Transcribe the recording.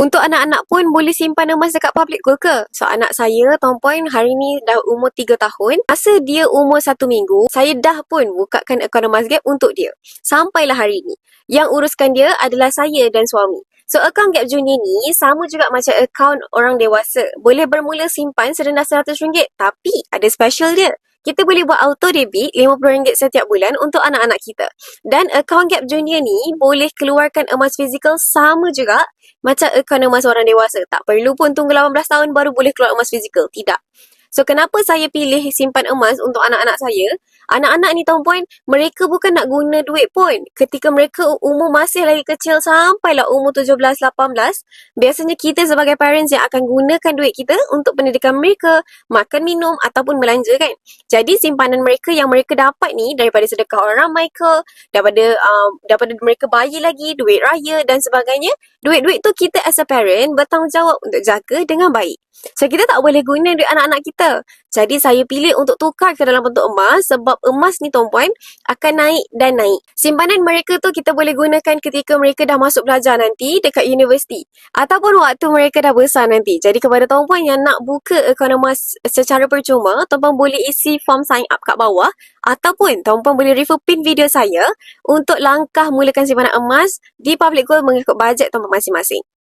Untuk anak-anak pun boleh simpan emas dekat public gold ke? So, anak saya, Tuan Puan, hari ni dah umur 3 tahun. Masa dia umur 1 minggu, saya dah pun bukakan akaun emas gap untuk dia. Sampailah hari ni. Yang uruskan dia adalah saya dan suami. So, akaun Gap Junior ni sama juga macam akaun orang dewasa. Boleh bermula simpan serendah RM100, tapi ada special dia. Kita boleh buat auto debit RM50 setiap bulan untuk anak-anak kita. Dan akaun Gap Junior ni boleh keluarkan emas fizikal sama juga macam akaun emas orang dewasa. Tak perlu pun tunggu 18 tahun baru boleh keluar emas fizikal. Tidak. So, kenapa saya pilih simpan emas untuk anak-anak saya? Anak-anak ni, Tuan Puan, mereka bukan nak guna duit pun. Ketika mereka umur masih lagi kecil sampailah umur 17, 18, biasanya kita sebagai parents yang akan gunakan duit kita untuk pendidikan mereka, makan, minum ataupun belanja kan. Jadi, simpanan mereka yang mereka dapat ni daripada sedekah orang ramai ke, daripada mereka bayi lagi, duit raya dan sebagainya, duit-duit tu kita as a parent bertanggungjawab untuk jaga dengan baik. So, kita tak boleh guna duit anak-anak kita. Jadi, saya pilih untuk tukar ke dalam bentuk emas sebab emas ni, Tuan Puan, akan naik dan naik. Simpanan mereka tu kita boleh gunakan ketika mereka dah masuk belajar nanti dekat universiti. Ataupun waktu mereka dah besar nanti. Jadi, kepada Tuan Puan yang nak buka akaun emas secara percuma, Tuan Puan boleh isi form sign up kat bawah. Ataupun, Tuan Puan boleh refer pin video saya untuk langkah mulakan simpanan emas di Public Gold mengikut bajet Tuan Puan masing-masing.